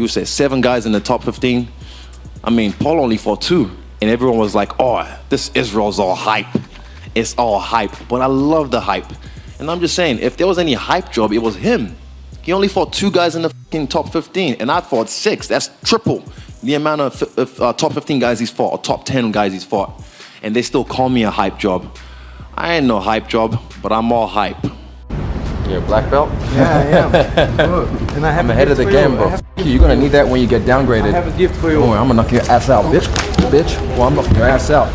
said 7 guys in the top 15. I mean, Paul only fought 2. And everyone was like, oh, this Israel's all hype. It's all hype. But I love the hype. And I'm just saying, if there was any hype job, it was him. He only fought 2 guys in the fucking top 15. And I fought 6. That's triple the amount of top 15 guys he's fought, or top 10 guys he's fought. And they still call me a hype job. I ain't no hype job, but I'm all hype. You're a black belt? Yeah, I am. Look, and I have I'm ahead of the game, bro. You're gonna need that when you get downgraded. I have a gift for you. Don't worry, I'm gonna knock your ass out, bitch. Bitch, well, I'm knocking your ass out.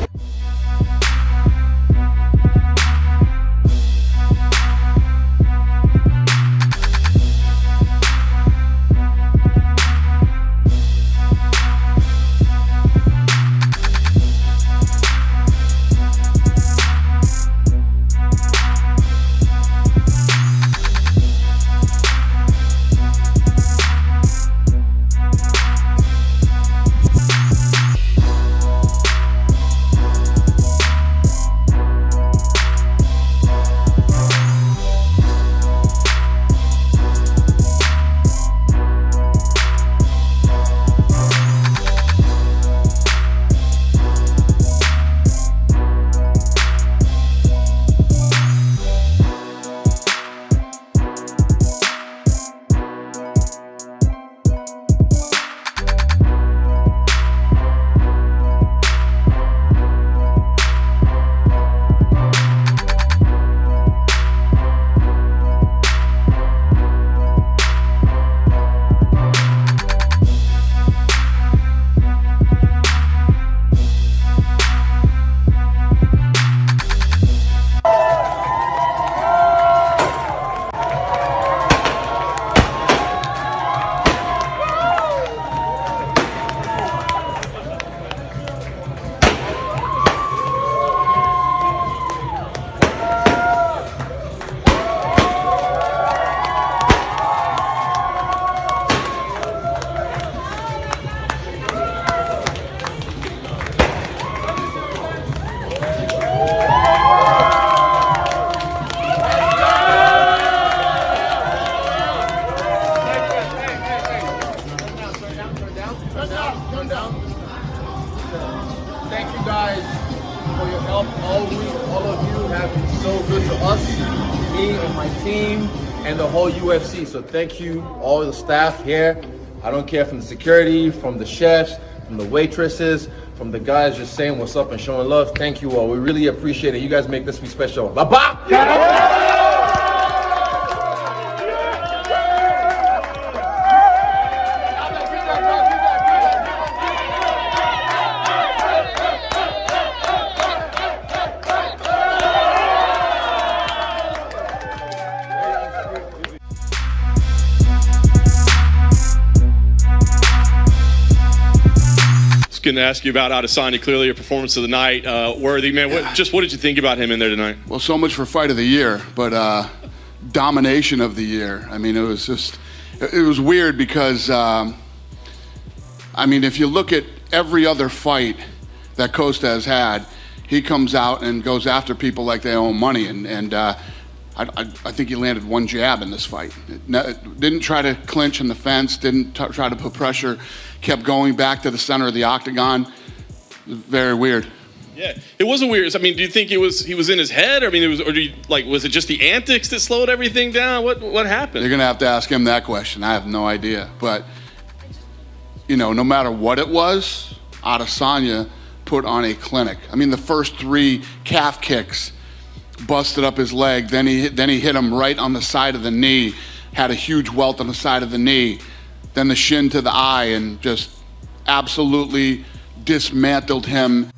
Thank you guys for your help all week. All of you have been so good to us, me and my team, and the whole UFC. So thank you, all the staff here. I don't care, from the security, from the chefs, from the waitresses, from the guys just saying what's up and showing love. Thank you all. We really appreciate it. You guys make this week special. Bye-bye! Going to ask you about Adesanya. Clearly a performance of the night. Worthy, man, what did you think about him in there tonight? Well, so much for fight of the year, but domination of the year. I mean, it was weird because, I mean, if you look at every other fight that Costa has had, he comes out and goes after people like they owe money, and I think he landed one jab in this fight. Didn't try to clinch in the fence, didn't try to put pressure, kept going back to the center of the octagon. Very weird. Yeah, it wasn't weird. I mean, do you think he was in his head? I mean, was it just the antics that slowed everything down? What happened? You're gonna have to ask him that question. I have no idea. But you know, no matter what it was, Adesanya put on a clinic. I mean, the first 3 calf kicks busted up his leg. Then he hit him right on the side of the knee. Had a huge welt on the side of the knee. Then the shin to the eye, and just absolutely dismantled him.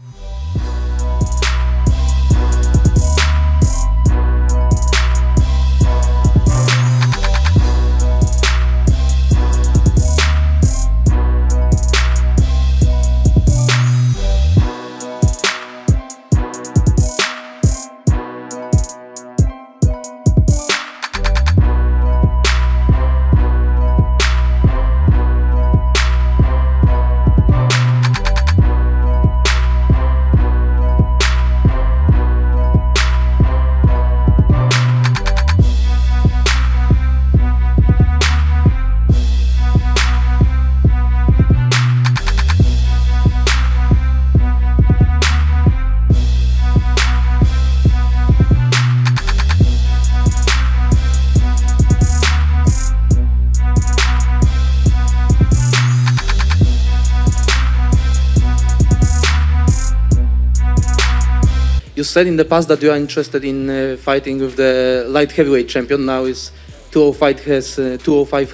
said in the past that you are interested in fighting with the light heavyweight champion. Now is 205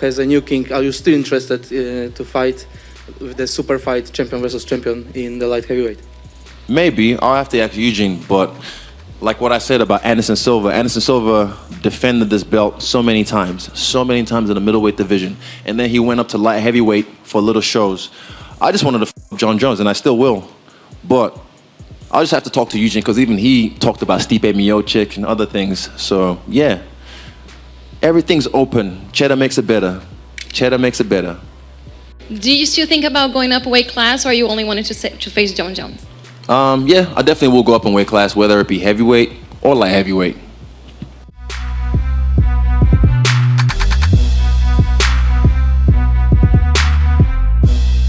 has a new king. Are you still interested to fight with the super fight champion versus champion in the light heavyweight? Maybe. I'll have to ask Eugene, but like what I said about Anderson Silva defended this belt so many times in the middleweight division, and then he went up to light heavyweight for little shows. I just wanted to f John Jones, and I still will, but I'll just have to talk to Eugene, because even he talked about Stipe Miocic and other things. So yeah, everything's open. Cheddar makes it better. Cheddar makes it better. Do you still think about going up a weight class, or you only wanted to face John Jones? Yeah, I definitely will go up in weight class, whether it be heavyweight or light heavyweight.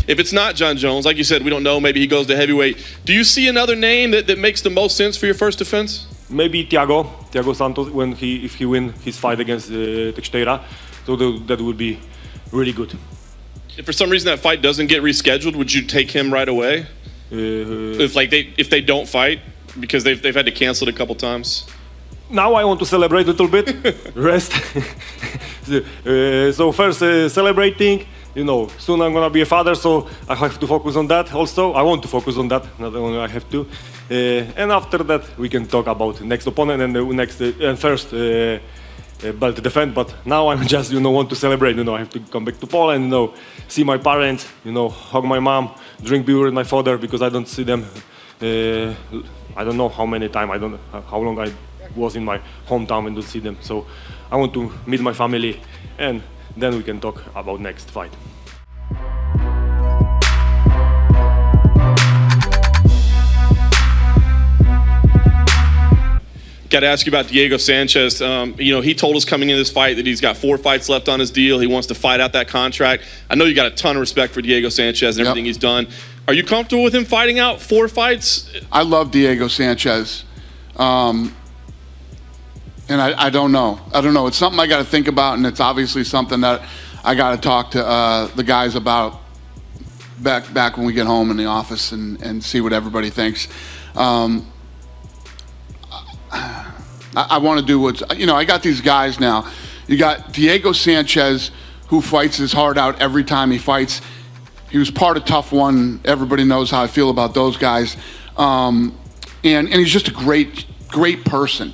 If it's not John Jones, like you said, we don't know, maybe he goes to heavyweight. Do you see another name that makes the most sense for your first defense? Maybe Thiago Santos, if he win his fight against Teixeira, so that would be really good. If for some reason that fight doesn't get rescheduled, would you take him right away? If they don't fight, because they've had to cancel it a couple times. Now I want to celebrate a little bit, rest. So first celebrating, you know, soon I'm gonna be a father, so I have to focus on that also. I want to focus on that, not only I have to. And after that we can talk about next opponent and the next and first belt defend. But now I'm just, you know, want to celebrate. You know, I have to come back to Poland, you know, see my parents, you know, hug my mom, drink beer with my father, because I don't see them. I don't know how many times. I don't know how long I was in my hometown and don't see them. So I want to meet my family, and then we can talk about next fight. Got to ask you about Diego Sanchez. You know, he told us coming into this fight that he's got 4 fights left on his deal. He wants to fight out that contract. I know you got a ton of respect for Diego Sanchez and everything he's done. Are you comfortable with him fighting out 4 fights? I love Diego Sanchez. And I don't know. It's something I got to think about, and it's obviously something that I got to talk to the guys about back when we get home in the office and see what everybody thinks. I want to do what's, you know, I got these guys now. You got Diego Sanchez, who fights his heart out every time he fights. He was part of Tough One. Everybody knows how I feel about those guys. And he's just a great person.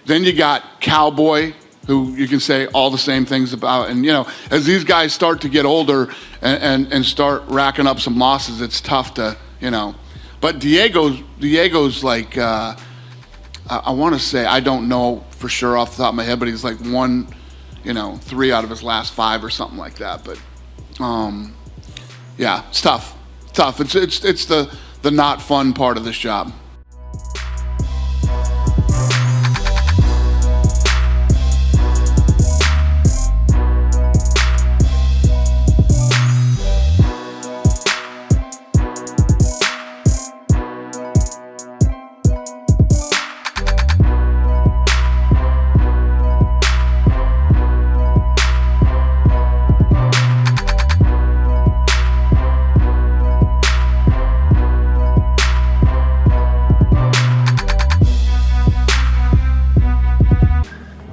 Then you got Cowboy, who you can say all the same things about. And, you know, as these guys start to get older and start racking up some losses, it's tough to, you know. But Diego's like, I want to say, I don't know for sure off the top of my head, but he's like 3 out of his last 5 or something like that. But yeah, it's tough. It's the not fun part of this job.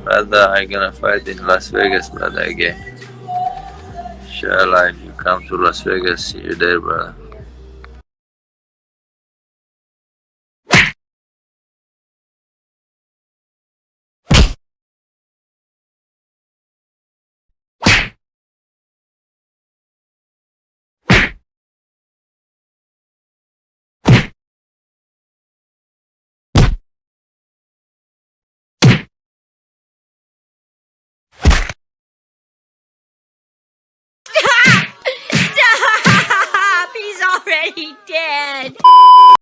Brother, I'm gonna fight in Las Vegas, brother, again. Inshallah, if you come to Las Vegas, see you there, brother. Stop! He's already dead.